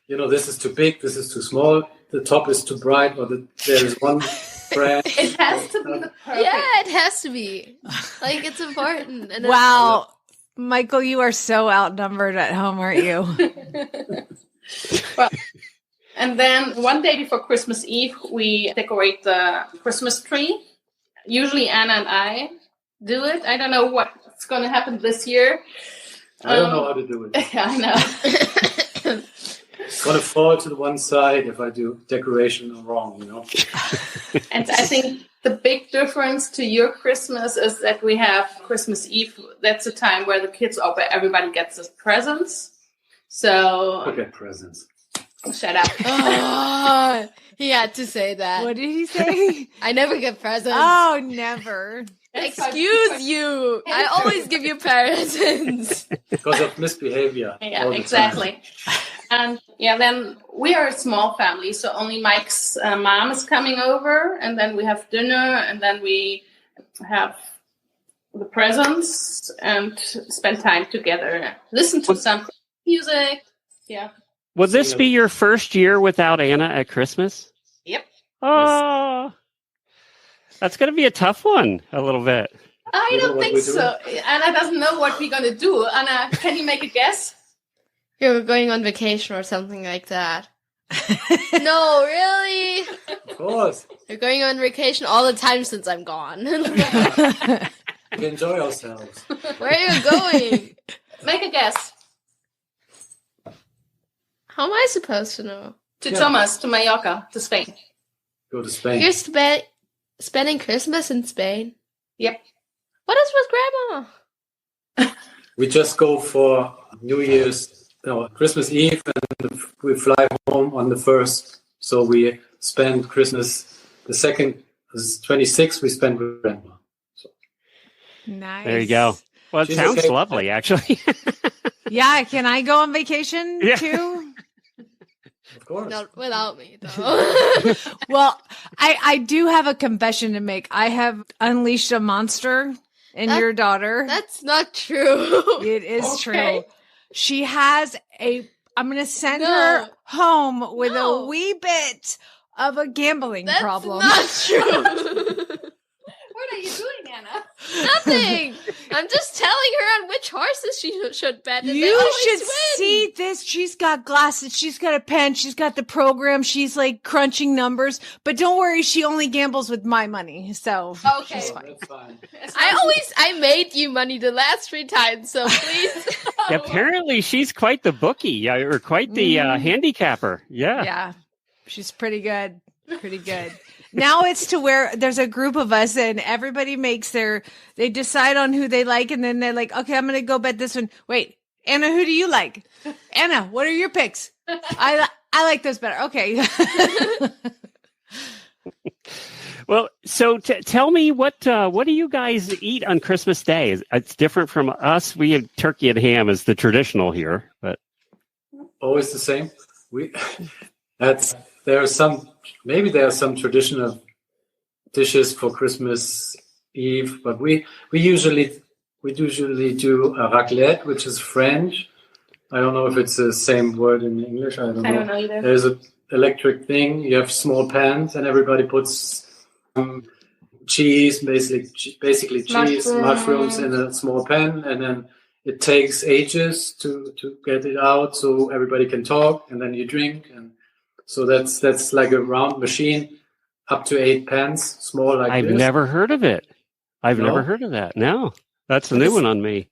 Speaker 15: You know, this is too big, this is too small, the top is too bright, or there is one branch.
Speaker 16: It has to be the perfect.
Speaker 17: Yeah, it has to be. Like, it's important. And
Speaker 5: wow. Michael, you are so outnumbered at home, aren't you?
Speaker 16: Well, and then one day before Christmas Eve, we decorate the Christmas tree. Usually Anna and I do it. I don't know what's going to happen this year.
Speaker 15: I don't know how to do it.
Speaker 16: Yeah, I know.
Speaker 15: It's going to fall to the one side if I do decoration wrong, you know.
Speaker 16: And I think the big difference to your Christmas is that we have Christmas Eve. That's the time where the kids open. Everybody gets his presents. So
Speaker 15: okay, presents.
Speaker 16: Shut up.
Speaker 17: Oh, he had to say that.
Speaker 5: What did he say?
Speaker 17: I never get presents.
Speaker 5: Oh, never.
Speaker 17: Excuse you. I always give you presents.
Speaker 15: Because of misbehavior.
Speaker 16: Yeah, exactly. And yeah, then we are a small family, so only Mike's mom is coming over, and then we have dinner, and then we have the presents and spend time together. Listen to some music. Yeah.
Speaker 1: Will this be your first year without Anna at Christmas?
Speaker 16: Yep.
Speaker 1: Oh, that's going to be a tough one, a little bit.
Speaker 16: I don't think so. Anna doesn't know what we're going to do. Anna, can you make a guess?
Speaker 17: You're going on vacation or something like that. No, really?
Speaker 15: Of course.
Speaker 17: You're going on vacation all the time since I'm gone.
Speaker 15: We enjoy ourselves.
Speaker 17: Where are you going?
Speaker 16: Make a guess.
Speaker 17: How am I supposed to know?
Speaker 16: To Thomas, to Mallorca, to Spain.
Speaker 15: Go to Spain.
Speaker 17: You're spending Christmas in Spain?
Speaker 16: Yep.
Speaker 17: What is with Grandma?
Speaker 15: We just go for New Year's Christmas Eve, and we fly home on the 1st. So we spend Christmas, the 2nd, 26th, we spend with grandma. So.
Speaker 5: Nice.
Speaker 1: There you go. Well, it sounds lovely, actually.
Speaker 5: Yeah, can I go on vacation too?
Speaker 15: Of course.
Speaker 17: Not without me, though.
Speaker 5: Well, I do have a confession to make. I have unleashed a monster in your daughter.
Speaker 17: That's not true.
Speaker 5: It is true. She has I'm going to send her home with a wee bit of a gambling problem.
Speaker 17: That's not true. What are you doing, Anna? Nothing. I'm just telling her on which horses she should bet. And
Speaker 5: You should see this. She's got glasses. She's got a pen. She's got the program. She's like crunching numbers. But don't worry, she only gambles with my money. So she's fine.
Speaker 15: That's fine.
Speaker 17: I made you money the last 3 times, so please.
Speaker 1: Apparently, she's quite the bookie, or quite the handicapper. Yeah.
Speaker 5: Yeah. She's pretty good. Pretty good. Now it's to where there's a group of us and everybody they decide on who they like. And then they're like, okay, I'm going to go bet this one. Wait, Anna, who do you like? Anna, what are your picks? I like those better. Okay.
Speaker 1: Well, so tell me, what do you guys eat on Christmas Day? It's different from us. We have turkey and ham as the traditional here, but
Speaker 15: always the same. There are some traditional dishes for Christmas Eve, but we usually do a raclette, which is French. I don't know if it's the same word in English. I don't know either. There's an electric thing. You have small pans, and everybody puts cheese, basically cheese, mushrooms in a small pan, and then it takes ages to get it out, so everybody can talk, and then you drink. And so that's like a round machine, up to 8 pans, small like
Speaker 1: I've
Speaker 15: this.
Speaker 1: never heard of it. I've never heard of that. No, that's a new one on me.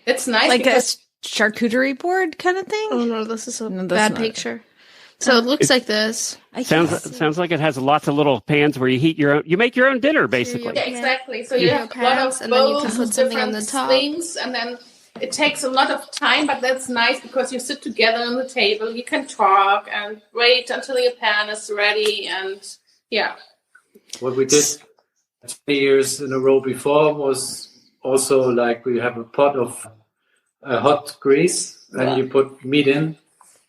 Speaker 16: It's nice,
Speaker 5: like a charcuterie board kind of thing.
Speaker 17: Oh no, this is a bad picture. So it looks like this.
Speaker 1: Sounds like it has lots of little pans where you make your own dinner, basically.
Speaker 16: Yeah, exactly. So you have a lot of
Speaker 17: and then you can put something on the
Speaker 16: different
Speaker 17: top.
Speaker 16: things, and then it takes a lot of time, but that's nice because you sit together on the table, you can talk and wait until your pan is ready, and yeah.
Speaker 15: What we did 20 years in a row before was also like we have a pot of hot grease, and you put meat in,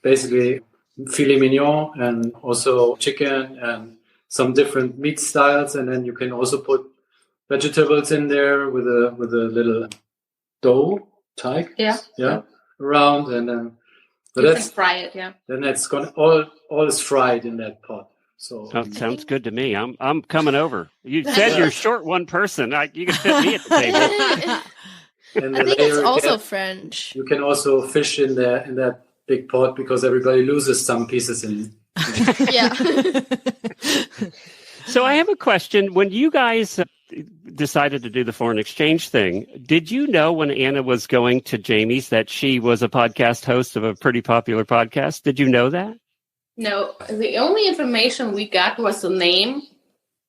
Speaker 15: basically filet mignon, and also chicken and some different meat styles, and then you can also put vegetables in there with a little dough type, around, and then
Speaker 16: you can fry it,
Speaker 15: Then that's gonna all is fried in that pot. So
Speaker 1: that sounds good to me. I'm coming over. You said you're short one person. You can fit me at the table.
Speaker 15: And
Speaker 17: I think it's also French.
Speaker 15: You can also fish in that big pot because everybody loses some pieces in.
Speaker 17: Yeah.
Speaker 1: So I have a question. When you guys decided to do the foreign exchange thing, did you know when Anna was going to Jamie's that she was a podcast host of a pretty popular podcast? Did you know that?
Speaker 16: No, the only information we got was the name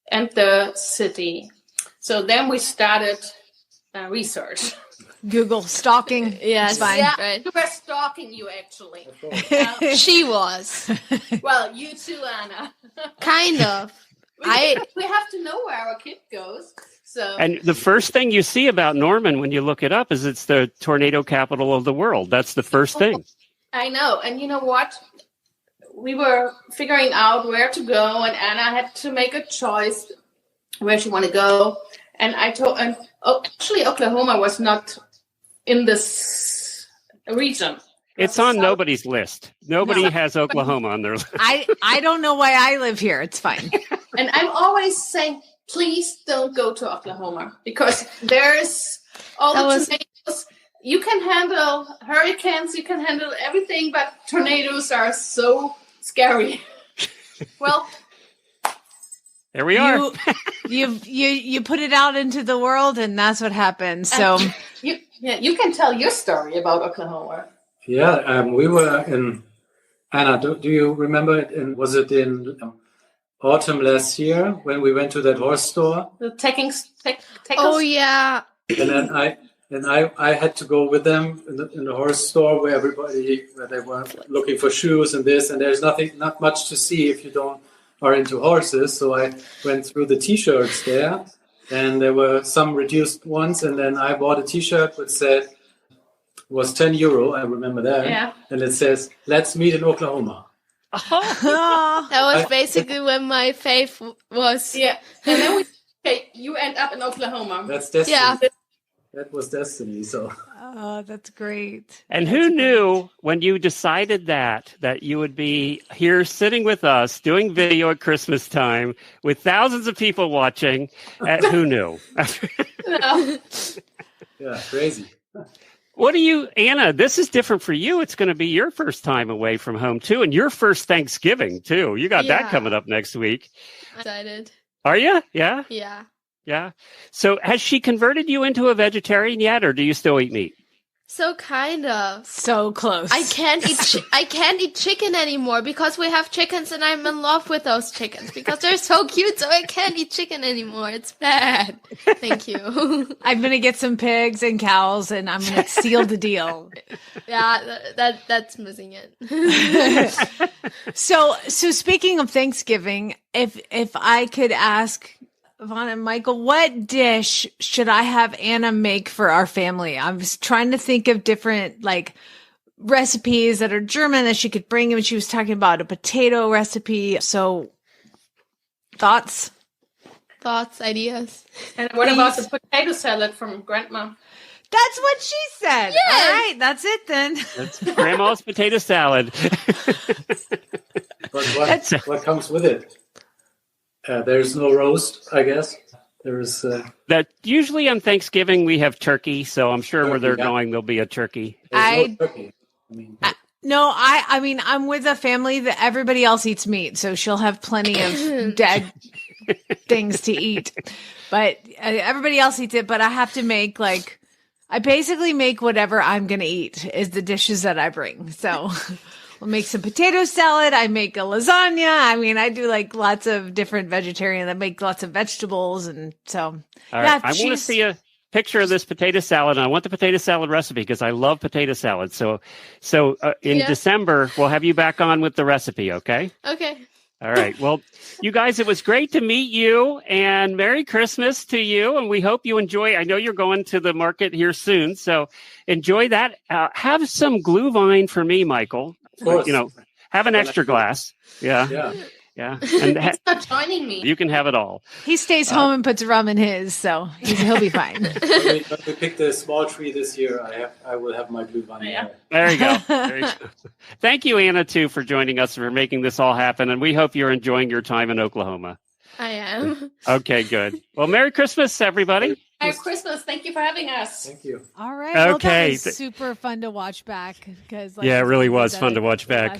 Speaker 16: and the city. So then we started research.
Speaker 5: Google stalking.
Speaker 17: Yes,
Speaker 5: fine.
Speaker 16: Yeah,
Speaker 17: right.
Speaker 16: we were stalking you, actually.
Speaker 17: She was.
Speaker 16: Well, you too, Anna.
Speaker 17: Kind of.
Speaker 16: We have to know where our kid goes. So.
Speaker 1: And the first thing you see about Norman when you look it up is it's the tornado capital of the world. That's the first thing.
Speaker 16: I know. And you know what? We were figuring out where to go, and Anna had to make a choice where she wanted to go. And actually Oklahoma was not in this region.
Speaker 1: It's on nobody's list. Nobody has Oklahoma on their list.
Speaker 5: I don't know why I live here. It's fine.
Speaker 16: And I'm always saying, please don't go to Oklahoma because there's all the tornadoes. You can handle hurricanes, you can handle everything, but tornadoes are so scary. Well,
Speaker 1: there we are.
Speaker 5: You put it out into the world, and that's what happens. So
Speaker 16: you can tell your story about Oklahoma.
Speaker 15: Yeah, we were in Anna. Do you remember it? Was it in autumn last year when we went to that horse store?
Speaker 16: The tackle.
Speaker 17: Oh yeah.
Speaker 15: And then And I had to go with them in the horse store where they were looking for shoes and this, and there's not much to see if you don't are into horses. So I went through the T-shirts there, and there were some reduced ones, and then I bought a T-shirt which said, was €10, I remember that.
Speaker 16: Yeah.
Speaker 15: And it says, "Let's meet in Oklahoma."
Speaker 17: That was basically when my faith was.
Speaker 16: Yeah. And then you end up in Oklahoma.
Speaker 15: That's destiny.
Speaker 17: Yeah.
Speaker 15: That was destiny. So.
Speaker 5: Oh, that's great.
Speaker 1: And who knew when you decided that you would be here sitting with us doing video at Christmas time with thousands of people watching? Who knew?
Speaker 16: No.
Speaker 15: Yeah, crazy.
Speaker 1: What do you, Anna, this is different for you. It's going to be your first time away from home, too, and your first Thanksgiving, too. You got that coming up next week.
Speaker 17: I'm excited.
Speaker 1: Are you? Yeah?
Speaker 17: Yeah.
Speaker 1: Yeah. So has she converted you into a vegetarian yet, or do you still eat meat?
Speaker 17: So kind of.
Speaker 5: So close.
Speaker 17: I can't eat chicken anymore because we have chickens and I'm in love with those chickens because they're so cute. So I can't eat chicken anymore. It's bad. Thank you.
Speaker 5: I'm gonna get some pigs and cows and I'm gonna seal the deal.
Speaker 17: Yeah, that's missing it.
Speaker 5: So speaking of Thanksgiving, if I could ask Yvonne and Michael, what dish should I have Anna make for our family? I was trying to think of different recipes that are German that she could bring in. She was talking about a potato recipe. So thoughts,
Speaker 17: ideas.
Speaker 16: And what about the potato salad from Grandma?
Speaker 5: That's what she said.
Speaker 17: Yes.
Speaker 5: All right, that's it then.
Speaker 1: That's Grandma's potato salad.
Speaker 15: But what comes with it? There's no roast, I guess. There's
Speaker 1: that usually on Thanksgiving we have turkey, so I'm sure where they're going there'll be a turkey.
Speaker 15: no turkey.
Speaker 5: I mean, I'm with a family that everybody else eats meat, so she'll have plenty of dead things to eat. But everybody else eats it. But I have to make I basically make whatever I'm gonna eat is the dishes that I bring. So. We'll make some potato salad. I make a lasagna. I mean, I do lots of different vegetarian that make lots of vegetables. And so,
Speaker 1: all right. I want to see a picture of this potato salad. And I want the potato salad recipe because I love potato salad. So in December, we'll have you back on with the recipe. Okay.
Speaker 17: Okay.
Speaker 1: All right. Well, you guys, it was great to meet you and Merry Christmas to you. And we hope you enjoy. I know you're going to the market here soon. So enjoy that. Have some Gluhwein for me, Michael. Have an extra glass. Yeah. And
Speaker 16: He's not joining me.
Speaker 1: You can have it all.
Speaker 5: He stays home and puts rum in his, so he'll be fine.
Speaker 15: When we pick the small tree this year, I will have my Gluhwein.
Speaker 16: Yeah.
Speaker 1: There you go. Thank you, Anna, too, for joining us, for making this all happen. And we hope you're enjoying your time in Oklahoma.
Speaker 17: I am.
Speaker 1: Okay, good. Well, Merry Christmas, everybody.
Speaker 16: Merry Christmas. Thank you for having us.
Speaker 15: Thank you.
Speaker 5: All right. Well,
Speaker 1: Okay.
Speaker 5: that was super fun to watch back because
Speaker 1: it really was fun to watch back.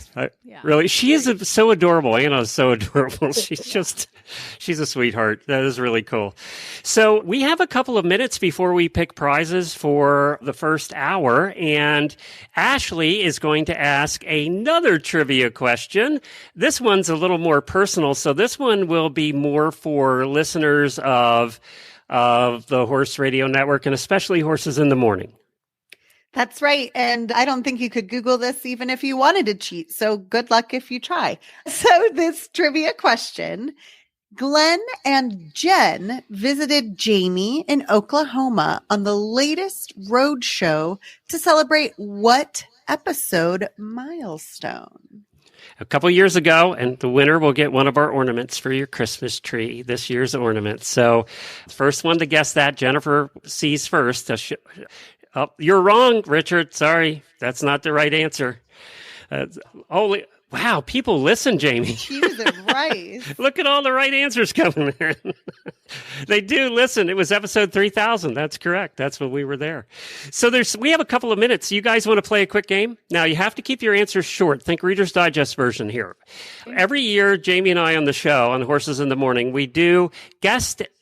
Speaker 1: Really, she is so adorable. Anna is so adorable. She's a sweetheart. That is really cool. So we have a couple of minutes before we pick prizes for the first hour, and Ashley is going to ask another trivia question. This one's a little more personal, so this one will be more for listeners of the Horse Radio Network, and especially Horses in the Morning.
Speaker 4: That's right. And I don't think you could Google this even if you wanted to cheat. So good luck if you try. So this trivia question, Glenn and Jen visited Jamie in Oklahoma on the latest road show to celebrate what episode milestone?
Speaker 1: A couple years ago, and the winner will get one of our ornaments for your Christmas tree, this year's ornament. So first one to guess that, Jennifer sees first. Oh, you're wrong, Richard. Sorry, that's not the right answer. Wow, people listen, Jamie.
Speaker 4: Jesus Christ.
Speaker 1: Look at all the right answers coming in. They do listen. It was episode 3000. That's correct. That's when we were there. So we have a couple of minutes. You guys want to play a quick game? Now, you have to keep your answers short. Think Reader's Digest version here. Every year, Jamie and I on the show, on Horses in the Morning, we do guess the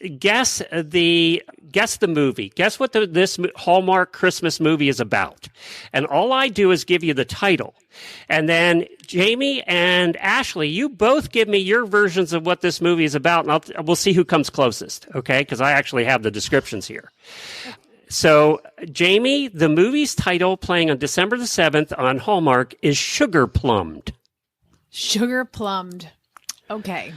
Speaker 1: movie. Guess what this Hallmark Christmas movie is about. And all I do is give you the title. And then Jamie and Ashley, you both give me your versions of what this movie is about, and we'll see who comes closest, okay? Because I actually have the descriptions here. So, Jamie, the movie's title playing on December the 7th on Hallmark is Sugar Plumbed.
Speaker 5: Sugar Plumbed. Okay.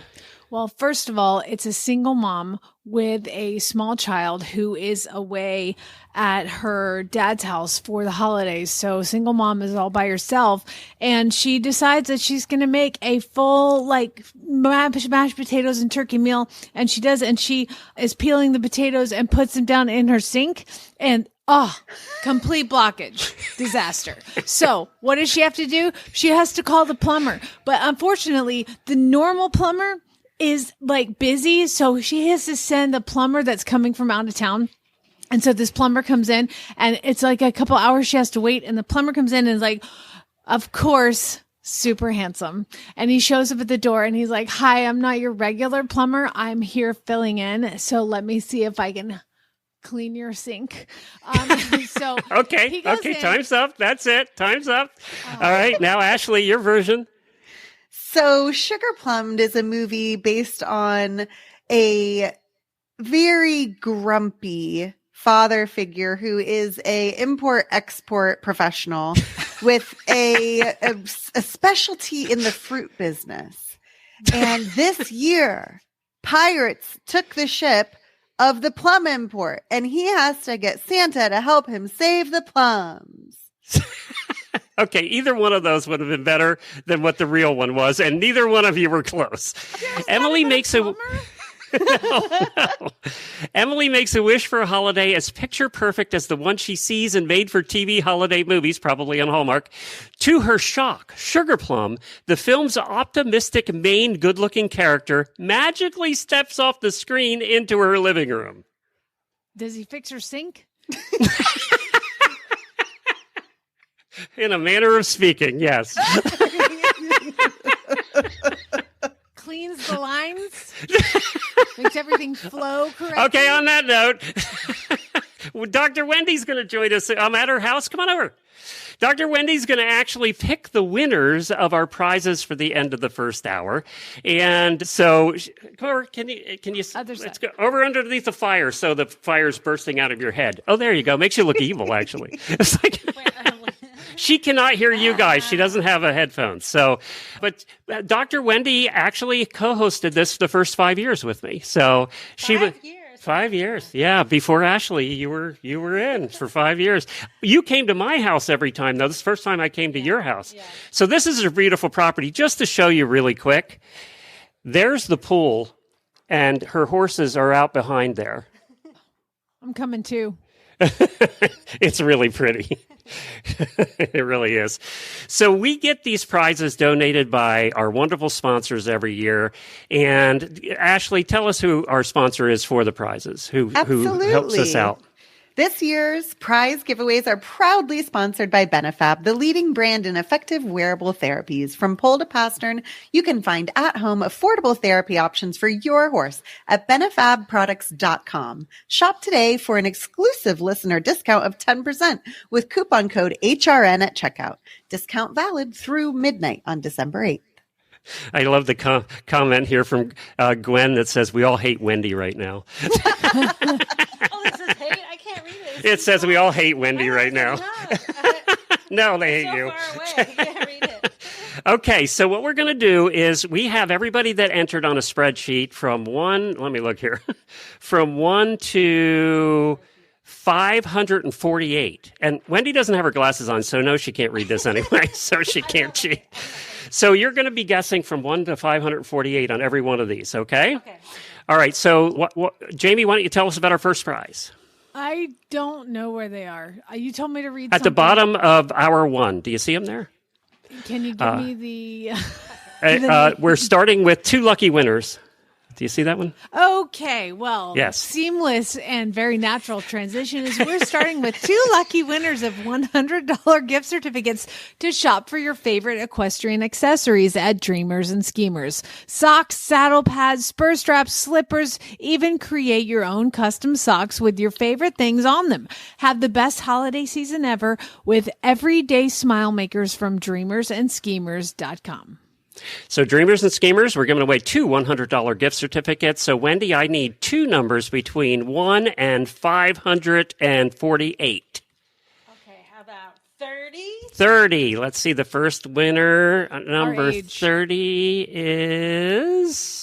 Speaker 5: Well, first of all, it's a single mom with a small child who is away at her dad's house for the holidays. So single mom is all by herself, and she decides that she's going to make a full mashed potatoes and turkey meal. And she does, and she is peeling the potatoes and puts them down in her sink, and complete blockage. Disaster. So what does she have to do? She has to call the plumber. But unfortunately, the normal plumber is busy. So she has to send the plumber that's coming from out of town. And so this plumber comes in, and it's a couple hours she has to wait. And the plumber comes in and is of course, super handsome. And he shows up at the door and he's like, "Hi, I'm not your regular plumber. I'm here filling in. So let me see if I can clean your sink." So
Speaker 1: Okay. Time's up. That's it. Time's up. All right. Now, Ashley, your version.
Speaker 4: So Sugar Plumbed is a movie based on a very grumpy father figure who is a import-export professional with a specialty in the fruit business. And this year, pirates took the ship of the plum import, and he has to get Santa to help him save the plums.
Speaker 1: Okay, either one of those would have been better than what the real one was, and neither one of you were close. Emily makes a no. Emily makes a wish for a holiday as picture perfect as the one she sees in made-for-TV holiday movies, probably on Hallmark. To her shock, Sugar Plum, the film's optimistic main good-looking character, magically steps off the screen into her living room.
Speaker 5: Does he fix her sink?
Speaker 1: In a manner of speaking, yes.
Speaker 5: Cleans the lines, makes everything flow correctly.
Speaker 1: Okay, on that note, Dr. Wendy's going to join us. I'm at her house. Come on over. Dr. Wendy's going to actually pick the winners of our prizes for the end of the first hour. And so, come over. Can you let's go over underneath the fire so the fire's bursting out of your head. Oh, there you go. Makes you look evil, actually. It's like... She cannot hear you guys. She doesn't have a headphone. So, but Dr. Wendy actually co-hosted this the first 5 years with me. So she was 5 years. Yeah. Before Ashley, you were in for 5 years. You came to my house every time, though. This is the first time I came to your house. Yeah. So this is a beautiful property. Just to show you really quick, there's the pool, and her horses are out behind there.
Speaker 5: I'm coming too.
Speaker 1: It's really pretty. It really is. So we get these prizes donated by our wonderful sponsors every year. And Ashley, tell us who our sponsor is for the prizes, who helps us out.
Speaker 4: This year's prize giveaways are proudly sponsored by Benefab, the leading brand in effective wearable therapies. From pole to pastern, you can find at-home affordable therapy options for your horse at benefabproducts.com. Shop today for an exclusive listener discount of 10% with coupon code HRN at checkout. Discount valid through midnight on December 8th.
Speaker 1: I love the comment here from Gwen that says, "We all hate Wendy right now."
Speaker 17: Oh, this is hate? I can't read it.
Speaker 1: It says we all hate Wendy right now. No, they hate you.
Speaker 17: Far away. I can't read it.
Speaker 1: Okay, so what we're going to do is we have everybody that entered on a spreadsheet from 1 to 548. And Wendy doesn't have her glasses on, so no, she can't read this anyway, so she can't cheat. So you're going to be guessing from 1 to 548 on every one of these, okay? Okay. All right, so Jamie, why don't you tell us about our first prize?
Speaker 5: I don't know where they are. You told me to read
Speaker 1: at the bottom of hour 1. Do you see them there?
Speaker 5: Can you give me the...
Speaker 1: we're starting with 2 lucky winners. Do you see that one?
Speaker 5: Okay, well,
Speaker 1: yes.
Speaker 5: Seamless and very natural transition is we're starting with 2 lucky winners of $100 gift certificates to shop for your favorite equestrian accessories at Dreamers and Schemers. Socks, saddle pads, spur straps, slippers, even create your own custom socks with your favorite things on them. Have the best holiday season ever with everyday smile makers from dreamersandschemers.com.
Speaker 1: So dreamers and schemers, we're giving away 2 $100 gift certificates. So Wendy, I need 2 numbers between 1 and 548.
Speaker 5: Okay, how about 30?
Speaker 1: 30. Let's see, the first winner, number 30 is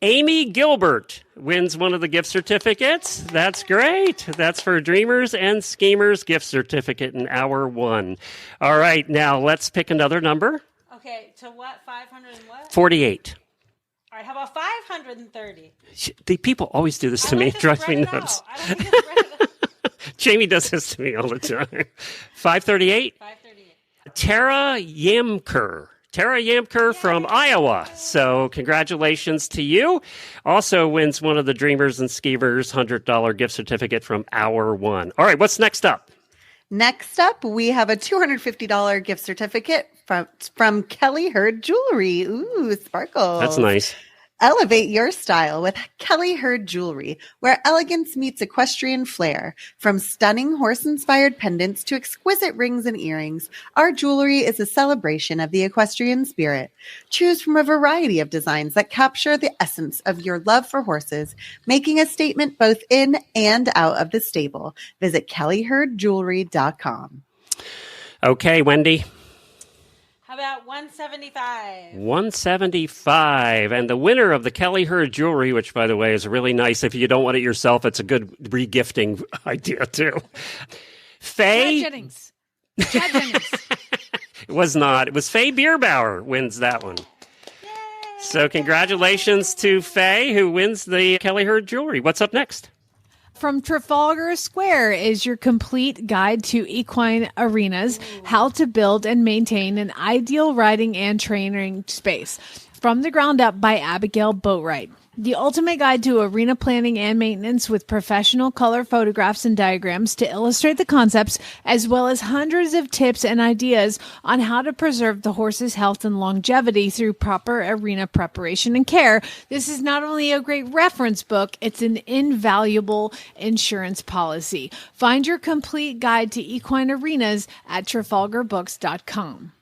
Speaker 1: Amy Gilbert wins one of the gift certificates. That's great. That's for Dreamers and Schemers gift certificate in hour 1. All right, now let's pick another number.
Speaker 5: Okay, to what? 500 and what?
Speaker 1: 48.
Speaker 5: All right, how about 530?
Speaker 1: The people always do this to me. It drives me nuts. Jamie does this to me all the time. 538? 538. Tara Yamker. Tara Yamker from Iowa. So congratulations to you. Also wins one of the Dreamers and Schemers $100 gift certificate from hour 1. All right, what's next up?
Speaker 4: Next up, we have a $250 gift certificate from Kelly Hurd Jewelry. Ooh, sparkles.
Speaker 1: That's nice.
Speaker 4: Elevate your style with Kelly Hurd Jewelry, where elegance meets equestrian flair. From stunning horse-inspired pendants to exquisite rings and earrings, our jewelry is a celebration of the equestrian spirit. Choose from a variety of designs that capture the essence of your love for horses, making a statement both in and out of the stable. Visit kellyhurdjewelry.com.
Speaker 1: Okay, Wendy.
Speaker 5: How about 175?
Speaker 1: 175. And the winner of the Kelly Hurd Jewelry, which, by the way, is really nice. If you don't want it yourself, it's a good regifting idea, too. Faye.
Speaker 5: Chad Jennings. Chad Jennings.
Speaker 1: It was not. It was Faye Bierbauer wins that one. Yay. So congratulations to Faye, who wins the Kelly Hurd Jewelry. What's up next?
Speaker 5: From Trafalgar Square is your complete guide to equine arenas, how to build and maintain an ideal riding and training space. From the ground up by Abigail Boatwright. The ultimate guide to arena planning and maintenance with professional color photographs and diagrams to illustrate the concepts, as well as hundreds of tips and ideas on how to preserve the horse's health and longevity through proper arena preparation and care. This is not only a great reference book, it's an invaluable insurance policy. Find your complete guide to equine arenas at trafalgarbooks.com.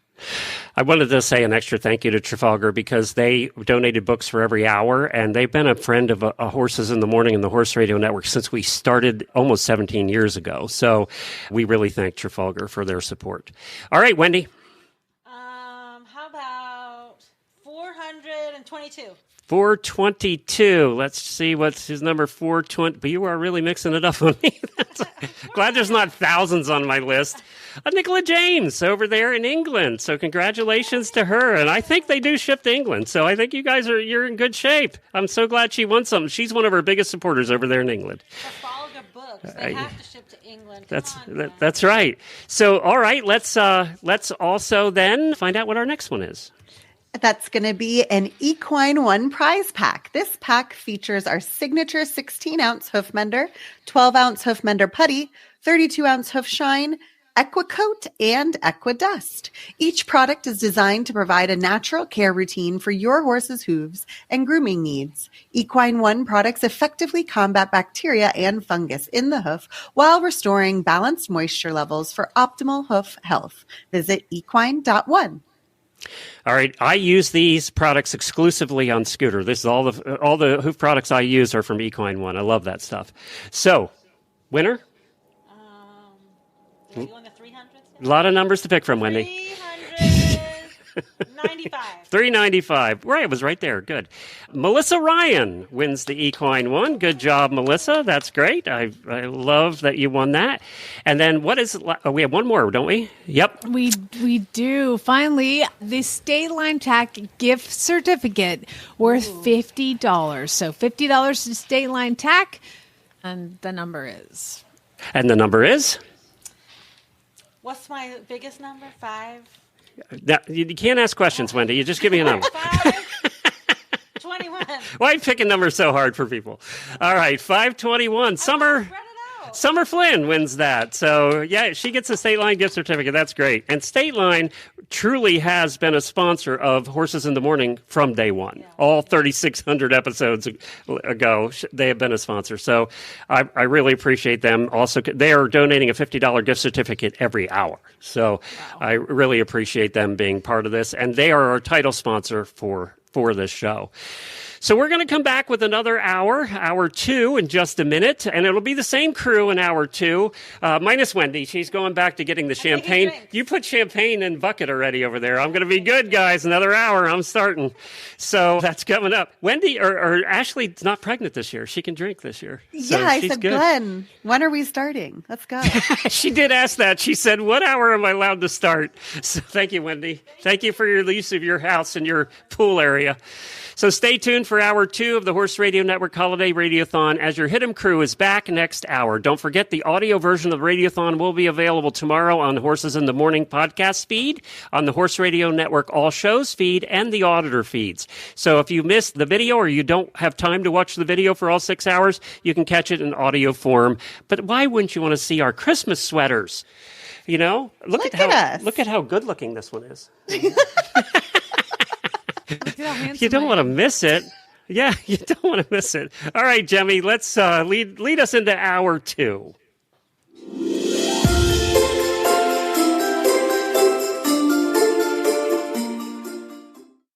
Speaker 1: I wanted to say an extra thank you to Trafalgar because they donated books for every hour, and they've been a friend of Horses in the Morning and the Horse Radio Network since we started almost 17 years ago. So we really thank Trafalgar for their support. All right, Wendy.
Speaker 5: How about 422?
Speaker 1: 422. Let's see what's his number. 420. But you are really mixing it up on me. Glad there's not thousands on my list. Nicola James over there in England. So congratulations to her. And I think they do ship to England. So I think you're in good shape. I'm so glad she won something. She's one of our biggest supporters over there in England.
Speaker 5: Trafalgar Books. They have to ship to England.
Speaker 1: That's right. So all right, let's also then find out what our next one is.
Speaker 4: That's going to be an Equine One prize pack. This pack features our signature 16-ounce hoof mender, 12-ounce hoof mender putty, 32-ounce hoof shine, Equicoat, and Equidust. Each product is designed to provide a natural care routine for your horse's hooves and grooming needs. Equine One products effectively combat bacteria and fungus in the hoof while restoring balanced moisture levels for optimal hoof health. Visit equine.one.
Speaker 1: All right, I use these products exclusively on Scooter. This is all the hoof products I use are from Equine One. I love that stuff. So, winner?
Speaker 5: You want the 300s?
Speaker 1: A lot of numbers to pick from, Wendy.
Speaker 5: 395.
Speaker 1: 395. Right, it was right there. Good. Melissa Ryan wins the Equine One. Good job, Melissa. That's great. I love that you won that. And then what is? We have one more, don't we? Yep.
Speaker 5: We do. Finally, the State Line Tack gift certificate worth $50. So $50 to State Line Tack, and the number is.
Speaker 1: And the number is.
Speaker 5: What's my biggest number? 5.
Speaker 1: Now, you can't ask questions, Wendy. You just give me a number.
Speaker 5: 521.
Speaker 1: Why are you picking numbers so hard for people? All right, 521. Summer. Summer Flynn wins that. So, yeah, she gets a State Line gift certificate. That's great. And State Line truly has been a sponsor of Horses in the Morning from day one. All 3,600 episodes ago, they have been a sponsor. So I really appreciate them. Also, they are donating a $50 gift certificate every hour. So I really appreciate them being part of this. And they are our title sponsor for this show. So we're going to come back with another hour 2 in just a minute, and it'll be the same crew in hour 2, minus Wendy. She's going back to getting the champagne. You put champagne in bucket already over there. I'm going to be good, guys. Another hour. I'm starting. So that's coming up. Wendy or Ashley's not pregnant this year. She can drink this year. So
Speaker 4: yeah, I
Speaker 1: she's
Speaker 4: said,
Speaker 1: good.
Speaker 4: Glenn, when are we starting? Let's go.
Speaker 1: She did ask that. She said, what hour am I allowed to start? So thank you, Wendy. Thank you for your lease of your house and your pool area. So stay tuned for hour 2 of the Horse Radio Network Holiday Radiothon as your HITM crew is back next hour. Don't forget the audio version of the Radiothon will be available tomorrow on Horses in the Morning podcast feed, on the Horse Radio Network All Shows feed, and the Auditor feeds. So if you missed the video or you don't have time to watch the video for all 6 hours, you can catch it in audio form. But why wouldn't you want to see our Christmas sweaters? You know, look at how good looking this one is. You don't want to miss it. Yeah, you don't want to miss it. All right, Jamie, let's lead us into hour 2.